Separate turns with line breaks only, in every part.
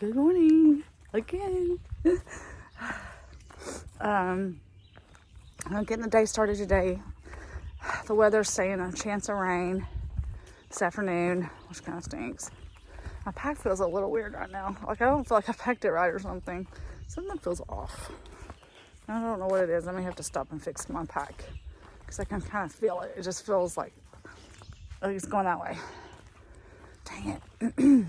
Good morning again. I'm getting the day started today. The weather's saying a chance of rain this afternoon, which kind of stinks. My pack feels a little weird right now. Like I don't feel like I packed it right or something. Something feels off. I don't know what it is. I may have to stop and fix my pack because I can kind of feel it. It just feels like it's going that way. Dang it.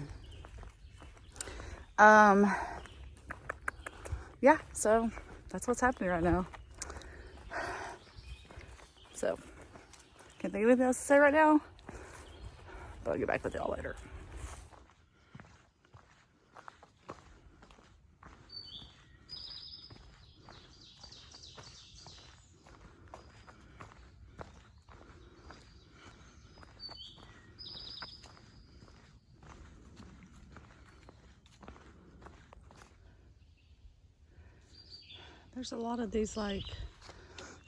Yeah, so that's what's happening right now. So, can't think of anything else to say right now, but I'll get back with y'all later. There's a lot of these like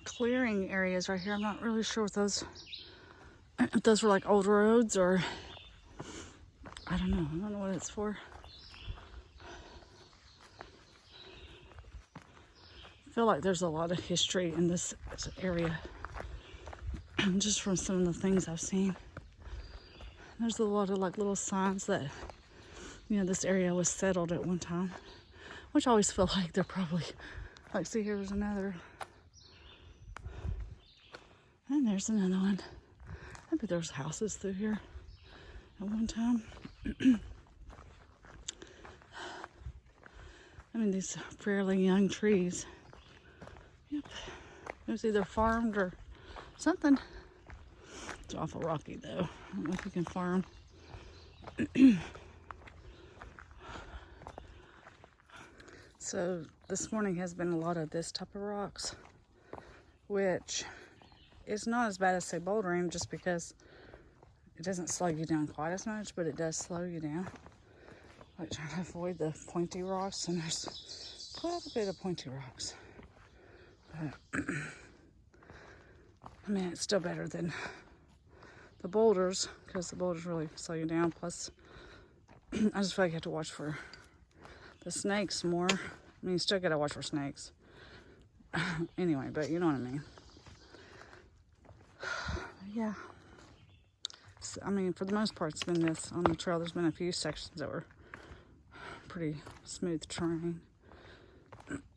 clearing areas right here. I'm not really sure if those were like old roads or I don't know. I don't know what it's for. I feel like there's a lot of history in this area just from some of the things I've seen. There's a lot of like little signs that, you know, this area was settled at one time, which I always feel like they're probably, like, see, here's another. And there's another one. I bet there's houses through here at one time. I mean, these fairly young trees. Yep. It was either farmed or something. It's awful rocky, though. I don't know if you can farm. So this morning has been a lot of this type of rocks, which is not as bad as, say, bouldering, just because it doesn't slow you down quite as much, but it does slow you down. Like trying to avoid the pointy rocks, and there's quite a bit of pointy rocks. But I mean, it's still better than the boulders, because the boulders really slow you down. Plus, I just feel like you have to watch for the snakes more. I mean, you still gotta watch for snakes. Anyway, but you know what I mean. Yeah. So, I mean, for the most part, it's been this on the trail. There's been a few sections that were pretty smooth terrain.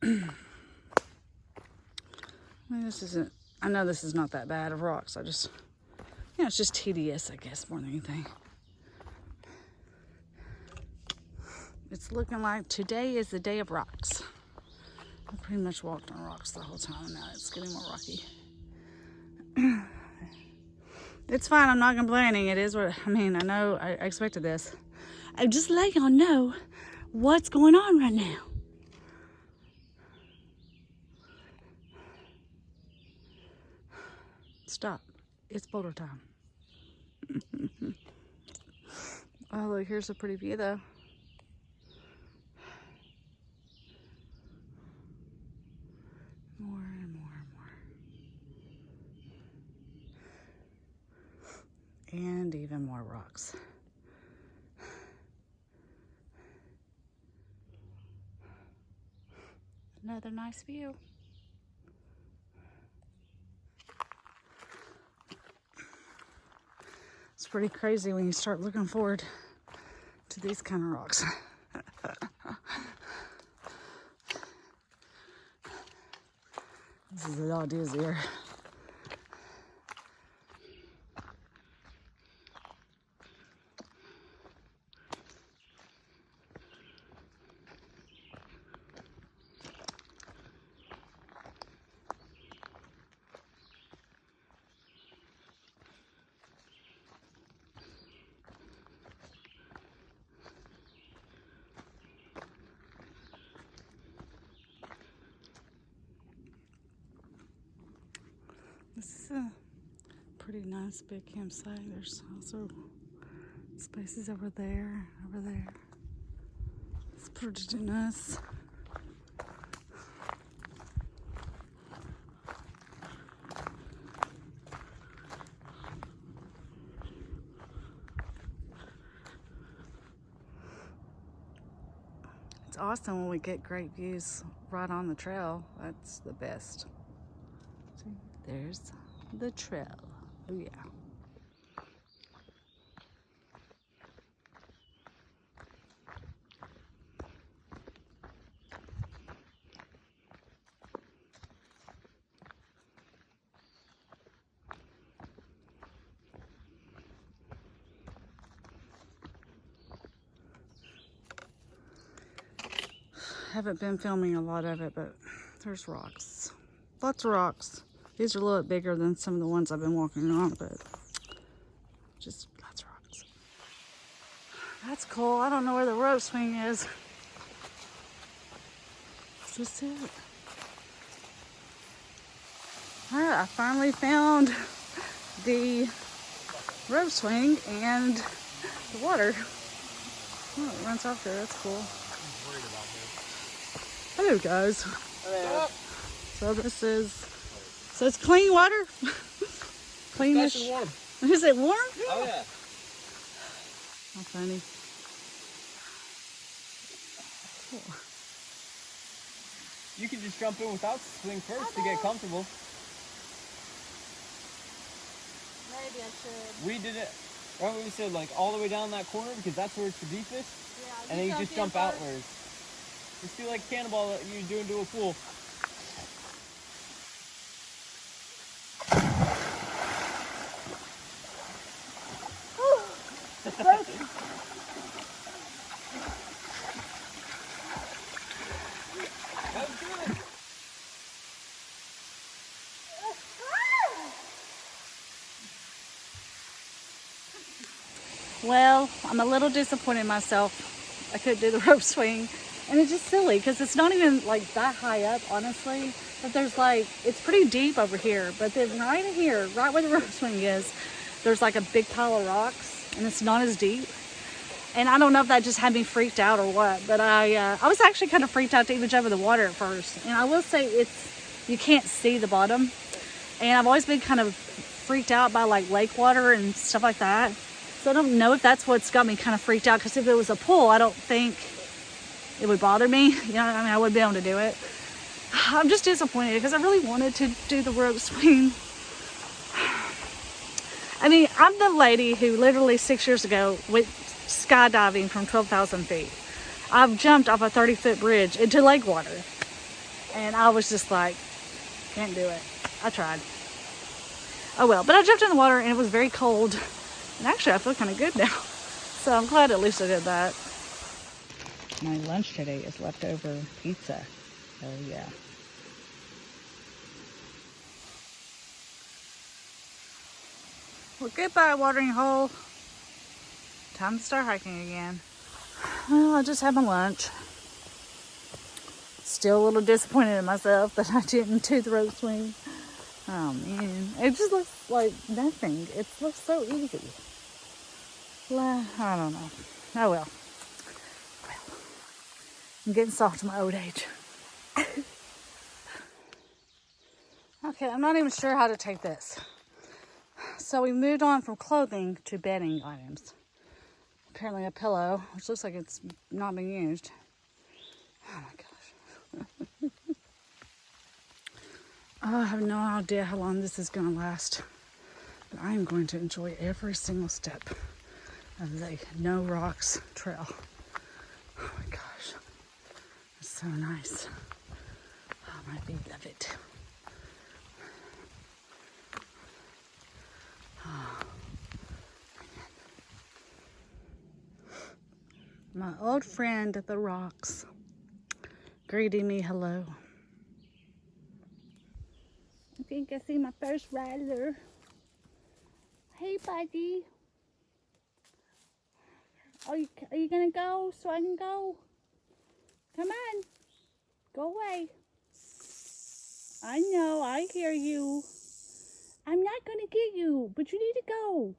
I mean, I know this is not that bad of rocks. It's just tedious, I guess, more than anything. It's looking like today is the day of rocks. I pretty much walked on rocks the whole time, and now it's getting more rocky. It's fine, I'm not complaining. It is what, I mean, I know, I expected this. I just let y'all know what's going on right now. Stop. It's boulder time. Oh, look, here's a pretty view, though. More and more and more. And even more rocks. Another nice view. It's pretty crazy when you start looking forward to these kind of rocks. This is a lot easier. This is a pretty nice big campsite. There's also spaces over there, It's pretty nice. It's awesome when we get great views right on the trail. That's the best. See, there's the trail. Oh yeah. Haven't been filming a lot of it, but there's rocks. Lots of rocks. These are a little bit bigger than some of the ones I've been walking on, but just lots of rocks. That's cool. I don't know where the rope swing is. Is this it? Alright, I finally found the rope swing and the water. Oh, it runs off there. That's cool. Hello, guys.
Hello.
So this is, so it's clean water? Cleanish.
Nice and warm.
Is it warm?
Oh yeah.
How funny. Cool.
You can just jump in without the swing first to get comfortable.
Maybe I should.
We did it. Remember we said like all the way down that corner because that's where it's the deepest,
Yeah,
and then you just jump outwards. Just do like a cannonball that you do into a pool.
Well, I'm a little disappointed in myself. I couldn't do the rope swing. And it's just silly because it's not even like that high up, honestly. But there's like, it's pretty deep over here. But then right here, right where the rope swing is, there's like a big pile of rocks and it's not as deep. And I don't know if that just had me freaked out or what. But I was actually kind of freaked out to even jump in the water at first. And I will say you can't see the bottom. And I've always been kind of freaked out by like lake water and stuff like that. So I don't know if that's what's got me kind of freaked out. Because if it was a pool, I don't think it would bother me. You know, I mean, I wouldn't be able to do it. I'm just disappointed because I really wanted to do the rope swing. I mean, I'm the lady who literally 6 years ago went skydiving from 12,000 feet. I've jumped off a 30-foot bridge into lake water. And I was just like, can't do it. I tried. Oh well, but I jumped in the water and it was very cold. And actually, I feel kind of good now. So I'm glad at least I did that. My lunch today is leftover pizza. Oh yeah. Well, goodbye, watering hole. Time to start hiking again. Well, I just had my lunch. Still a little disappointed in myself that I didn't do the rope swing. Oh man, it just looks like nothing. It looks so easy. Well, I don't know. Oh well. I'm getting soft in my old age. Okay, I'm not even sure how to take this. So we moved on from clothing to bedding items. Apparently a pillow, which looks like it's not being used. Oh my gosh. Oh, I have no idea how long this is going to last. But I am going to enjoy every single step of the No Rocks Trail. Oh my gosh. It's so nice. Oh, my beloved. Oh, my old friend at the rocks greeting me hello. I think I see my first rider. Hey, buddy. Are you gonna go so I can go? Come on. Go away. I know, I hear you. I'm not gonna get you, but you need to go.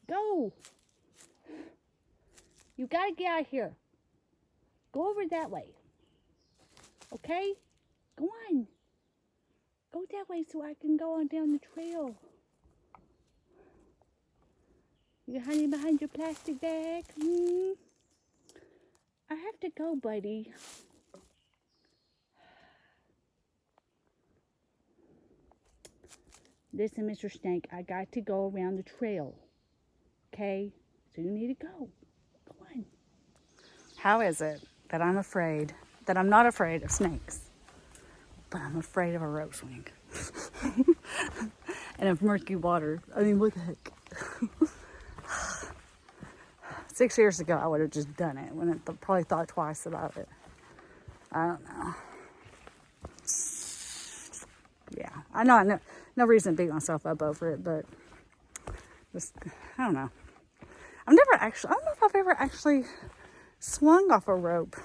Go. You gotta get out of here. Go over that way. Okay? Go on. Go that way so I can go on down the trail. You hiding behind your plastic bag? I have to go, buddy. Listen, Mr. Snake, I got to go around the trail. Okay? So you need to go. Go on. How is it that I'm not afraid of snakes, but I'm afraid of a rope swing? And of murky water. I mean, what the heck? 6 years ago, I would have just done it. When I probably thought twice about it. I don't know. Yeah, I know. No reason to beat myself up over it, but just, I don't know. I don't know if I've ever actually swung off a rope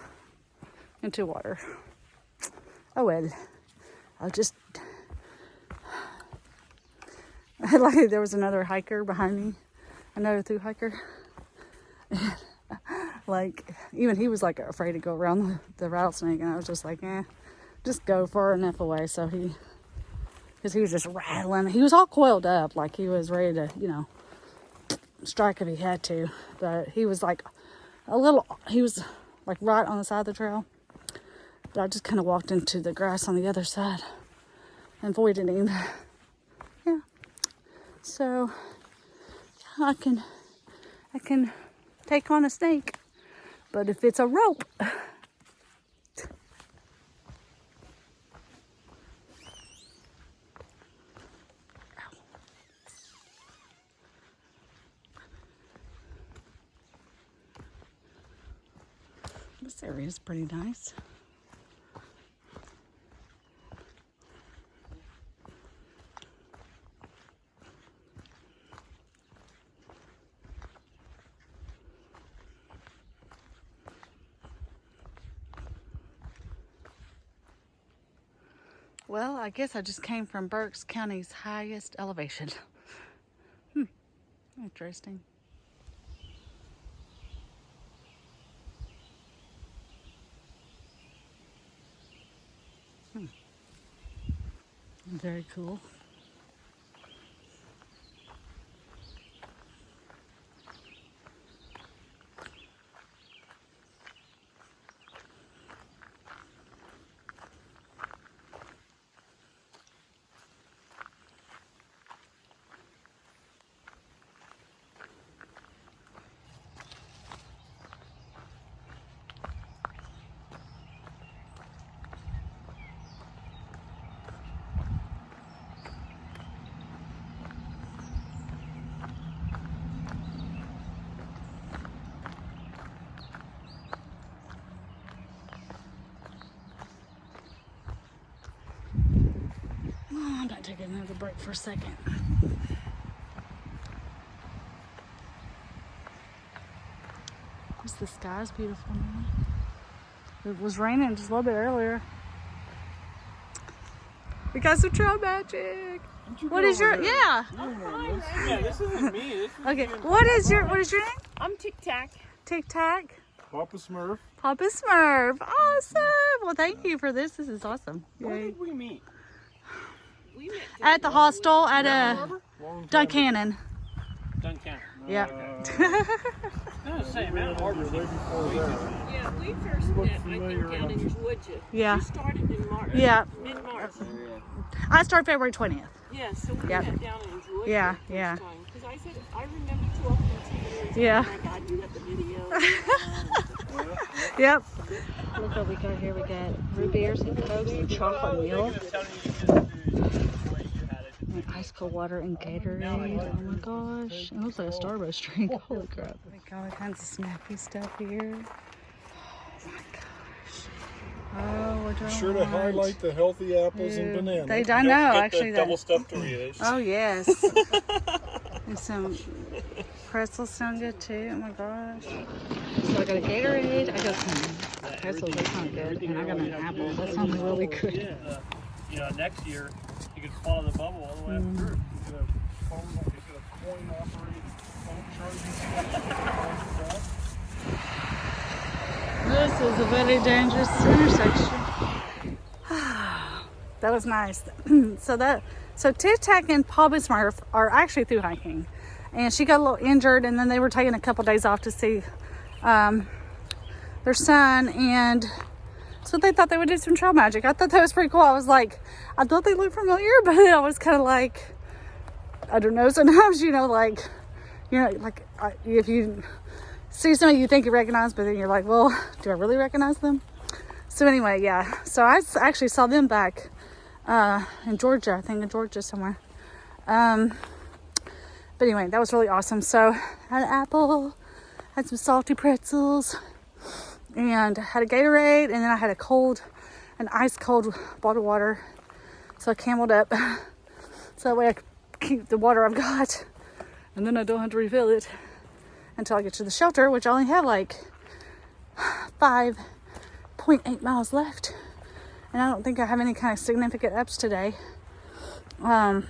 into water. Oh well, I'll just, like there was another hiker behind me, another through hiker. Like, even he was like afraid to go around the rattlesnake, and I was just like, just go far enough away. So because he was just rattling. He was all coiled up, like he was ready to, strike if he had to. But he was like he was like right on the side of the trail. But I just kind of walked into the grass on the other side and avoided him. Yeah. So I can take on a snake. But if it's a rope, this area is pretty nice. Well, I guess I just came from Berks County's highest elevation. Interesting. Very cool. I'm not taking another break for a second. The sky's beautiful now. It was raining just a little bit earlier. We got some trail magic. What is your
Yeah, this isn't me. This is
okay? What is your name?
I'm Tic Tac.
Tic Tac.
Papa Smurf.
Papa Smurf. Awesome. Well, thank you for this. This is awesome.
Where did we meet?
We met
At the hostel at Duncannon.
Duncan.
Yeah.
I was saying, Mount Harbor's like
Yeah, we first met, I think, down in Georgia.
Yeah.
She started in March.
Yeah.
Mid-March.
I started February 20th.
Yeah, so we
Yep.
met down in Georgia.
Yeah, yeah.
Because I said, I remember talking to you.
Yeah.
Oh my God, you got the video.
Yep. Look what we got here. We got root beers and cokes and chocolate milk. And ice cold water and Gatorade. Oh my gosh. It looks like a Starburst drink. Holy crap. We got all kinds of snacky stuff here. Oh my gosh. Oh, what do I
Sure to
want?
highlight the healthy apples and bananas.
I know, actually.
Double stuffed Doritos.
Oh, yes. And some pretzels sound good too. Oh my gosh. So I got a Gatorade. I got some pretzels. That sound good. And I got an apple. That sounds really good.
Next year, you could follow the bubble all the way up through.
This is a very dangerous intersection. That was nice. So Tic Tac and Papa Smurf are actually through hiking, and she got a little injured, and then they were taking a couple days off to see their son, and so they thought they would do some trail magic. I thought that was pretty cool. I was like, I thought they looked familiar, but I was kind of like, I don't know. Sometimes, like, if you see somebody you think you recognize, but then you're like, well, do I really recognize them? So anyway, yeah. So I actually saw them back in Georgia, I think in Georgia somewhere. But anyway, that was really awesome. So had an apple, had some salty pretzels, and had a Gatorade, and then I had an ice cold bottle of water. So I cameled up, so that way I could keep the water I've got, and then I don't have to refill it until I get to the shelter, which I only have like 5.8 miles left, and I don't think I have any kind of significant ups today. And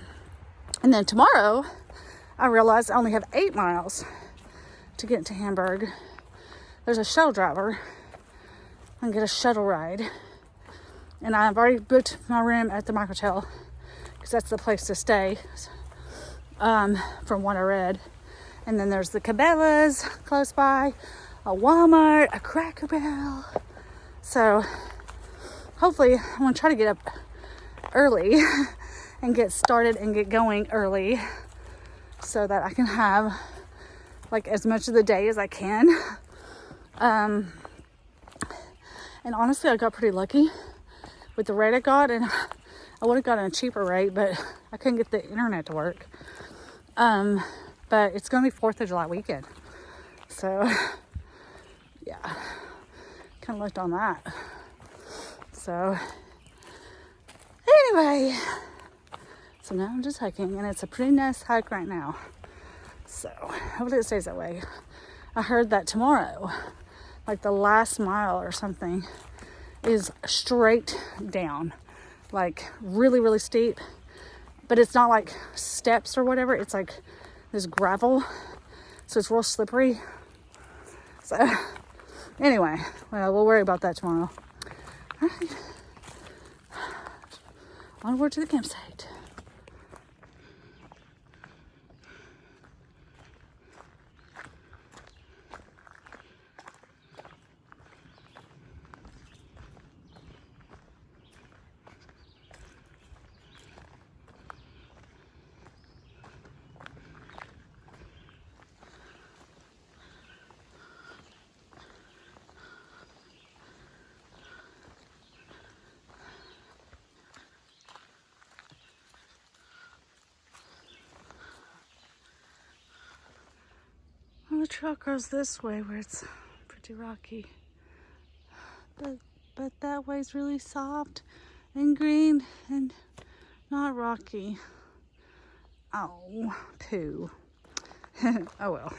then tomorrow, I realized I only have 8 miles to get into Hamburg. There's a shuttle driver. I can get a shuttle ride. And I've already booked my room at the Microtel because that's the place to stay, from what I read. And then there's the Cabela's close by, a Walmart, a Cracker Barrel. So hopefully I'm going to try to get up early and get started and get going early so that I can have like as much of the day as I can. And honestly, I got pretty lucky with the rate I got, and I would have gotten a cheaper rate, but I couldn't get the internet to work. But it's going to be 4th of July weekend. So yeah, kind of looked on that. So anyway, so now I'm just hiking, and it's a pretty nice hike right now. So hopefully it stays that way. I heard that tomorrow, like the last mile or something, is straight down, like really, really steep. But it's not like steps or whatever. It's like this gravel, so it's real slippery. So anyway, well, we'll worry about that tomorrow. All right, onward to the campsite. Well, the trail goes this way where it's pretty rocky, but that way's really soft and green and not rocky. Oh, poo. Oh well.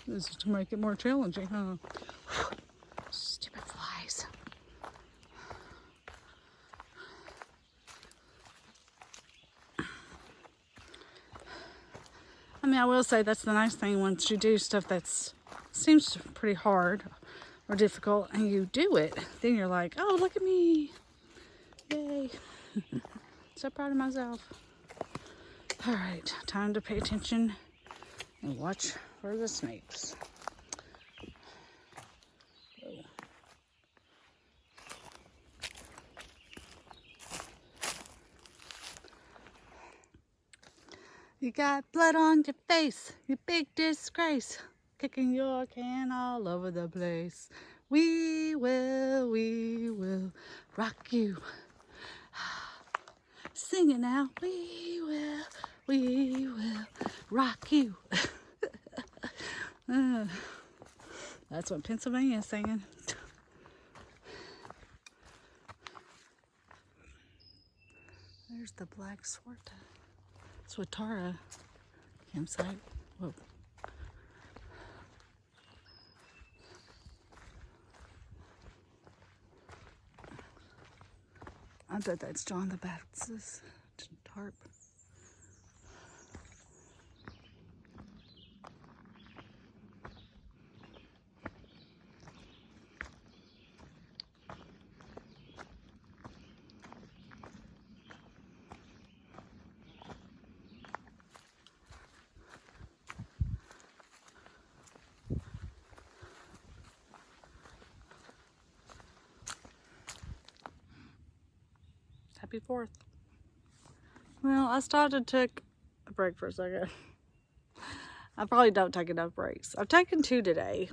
This is to make it more challenging, huh? Stupid flies. I mean, I will say that's the nice thing once you do stuff that seems pretty hard or difficult and you do it, then you're like, oh, look at me. Yay. So proud of myself. All right, time to pay attention and watch for the snakes. You got blood on your face, you big disgrace, kicking your can all over the place. We will rock you. Sing it now. We will rock you. That's what Pennsylvania is singing. There's the Black Swatara campsite. Whoa. I bet that's John the Baptist's tarp. Happy 4th. Well, I stopped and took a break for a second. I probably don't take enough breaks. I've taken 2 today,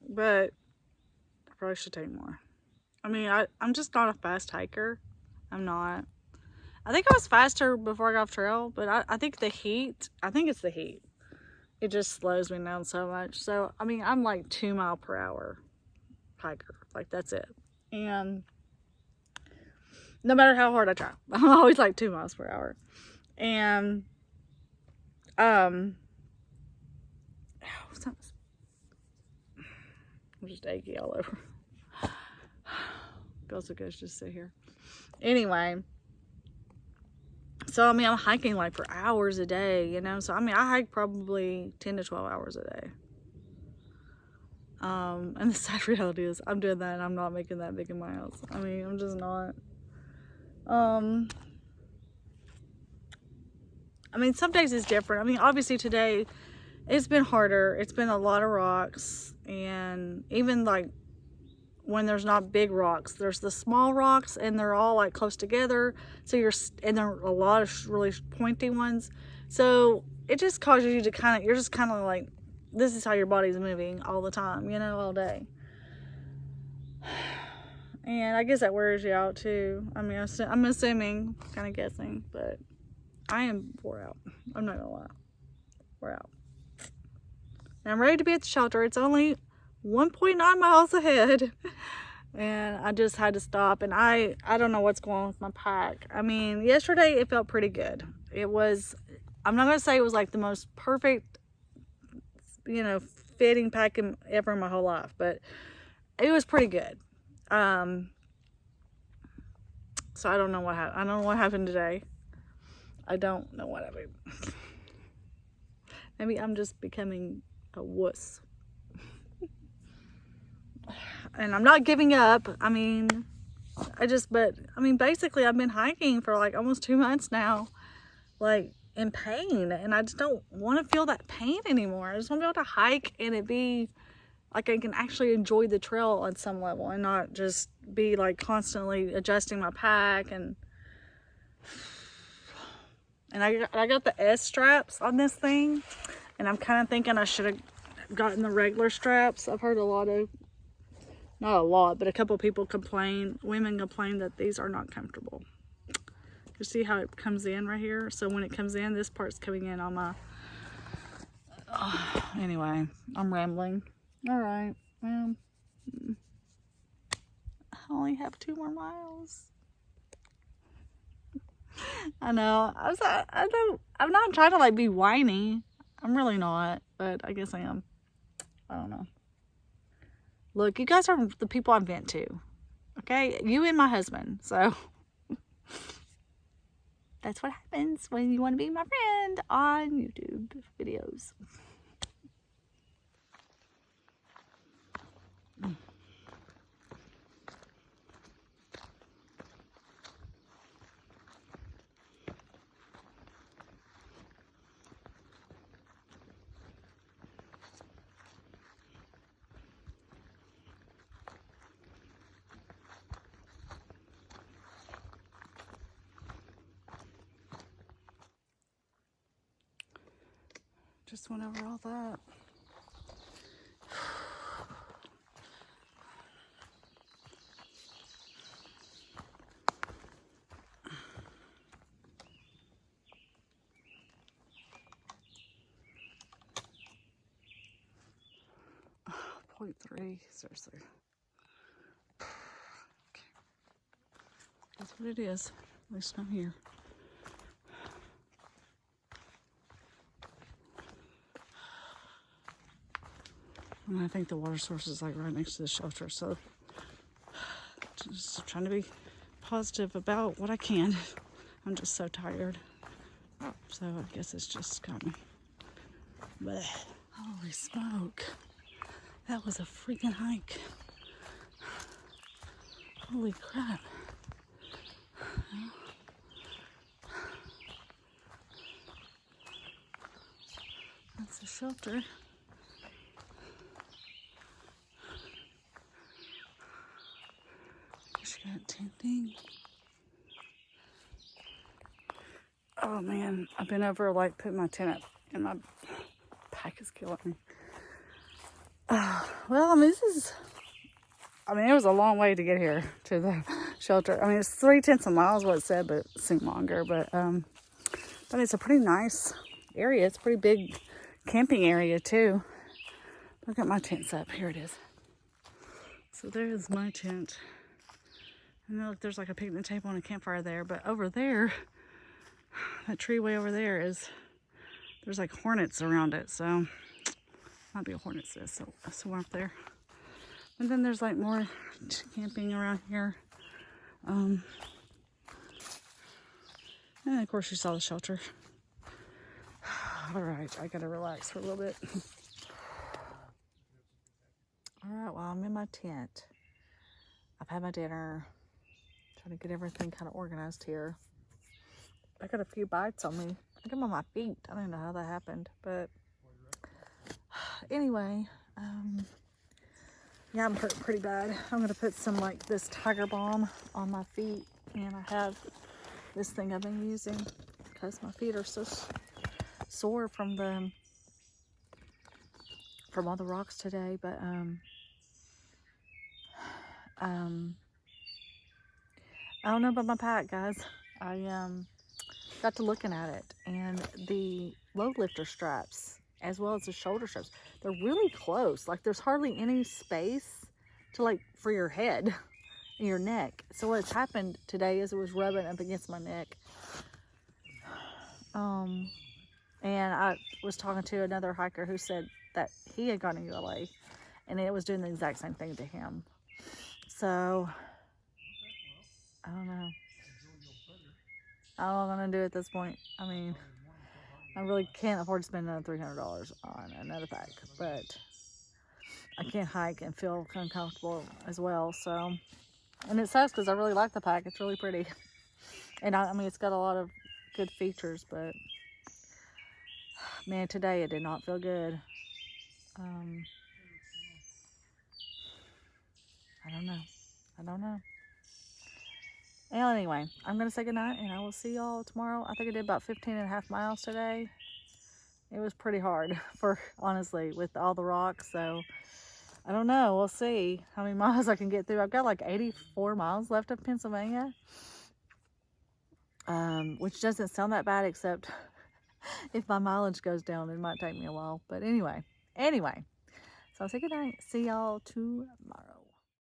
but I probably should take more. I mean, I'm just not a fast hiker. I'm not. I think I was faster before I got off trail, but I think the heat, I think it's the heat. It just slows me down so much. So, I mean, I'm like 2 mile per hour hiker. Like, that's it. And no matter how hard I try, I'm always like 2 miles per hour. And, I'm just achy all over. Feels so good to just sit here. Anyway, so I mean, I'm hiking like for hours a day, you know. So I mean, I hike probably 10 to 12 hours a day. And the sad reality is, I'm doing that and I'm not making that big in miles. I mean, I'm just not. I mean, some days it's different. I mean, obviously today it's been harder. It's been a lot of rocks, and even like when there's not big rocks, there's the small rocks, and they're all like close together. So and there are a lot of really pointy ones. So it just causes you to you're just kind of like, this is how your body's moving all the time, you know, all day. And I guess that wears you out too. I mean, I'm assuming, kind of guessing, but I am wore out. I'm not gonna lie. Wore out. And I'm ready to be at the shelter. It's only 1.9 miles ahead. And I just had to stop. And I don't know what's going on with my pack. I mean, yesterday it felt pretty good. It was, I'm not gonna say it was like the most perfect, you know, fitting pack ever in my whole life, but it was pretty good. So I don't know what happened. I don't know what happened today. I don't know what happened. Maybe I'm just becoming a wuss. And I'm not giving up. I mean, basically I've been hiking for like almost 2 months now, like in pain. And I just don't want to feel that pain anymore. I just want to be able to hike and it be like I can actually enjoy the trail on some level and not just be like constantly adjusting my pack. And I got the S straps on this thing, and I'm kind of thinking I should have gotten the regular straps. I've heard not a lot, but a couple people women complain that these are not comfortable. You see how it comes in right here? So when it comes in, this part's coming in on my, anyway, I'm rambling. All right, well, I only have 2 more miles. I know. I'm not trying to like be whiny. I'm really not, but I guess I am. I don't know. Look, you guys are the people I vent to. Okay? You and my husband. So that's what happens when you want to be my friend on YouTube videos. Just went over all that. 0.3, seriously. Okay. That's what it is. At least I'm here. And I think the water source is like right next to the shelter, so just trying to be positive about what I can. I'm just so tired. So I guess it's just got me. But holy smoke. That was a freaking hike. Holy crap. That's the shelter. She got tenting. Oh man, I've been over like putting my tent up and my pack is killing me. Well, I mean, it was a long way to get here to the shelter. I mean, it's 3/10 of miles, what it said, but it seemed longer. But it's a pretty nice area. It's a pretty big camping area too. Look at my tent up. Here it is. So there's my tent. And then look, there's like a picnic table and a campfire there. But over there, that tree way over there there's like hornets around it. So might be a hornet's nest. So somewhere up there. And then there's like more camping around here. And of course you saw the shelter. All right, I gotta relax for a little bit. All right, well, I'm in my tent. I've had my dinner. Trying to get everything kind of organized here. I got a few bites on me. I think I'm on my feet. I don't even know how that happened, but anyway, yeah, I'm hurting pretty bad. I'm gonna put some like this Tiger Balm on my feet, and I have this thing I've been using because my feet are so sore from all the rocks today. But I don't know about my pack, guys. I got to looking at it, and the load lifter straps as well as the shoulder straps, they're really close. Like there's hardly any space to like for your head and your neck. So what's happened today is it was rubbing up against my neck. And I was talking to another hiker who said that he had gone to ULA and it was doing the exact same thing to him. So I don't know. I don't know what I'm gonna do at this point. I mean, I really can't afford to spend another $300 on another pack, but I can't hike and feel uncomfortable as well. So, and it sucks because I really like the pack. It's really pretty, and I mean, it's got a lot of good features. But man, today it did not feel good. I don't know. Well, anyway, I'm going to say goodnight, and I will see y'all tomorrow. I think I did about 15.5 miles today. It was pretty hard, honestly, with all the rocks. So, I don't know. We'll see how many miles I can get through. I've got like 84 miles left of Pennsylvania, which doesn't sound that bad, except if my mileage goes down, it might take me a while. But anyway. So I'll say goodnight. See y'all tomorrow.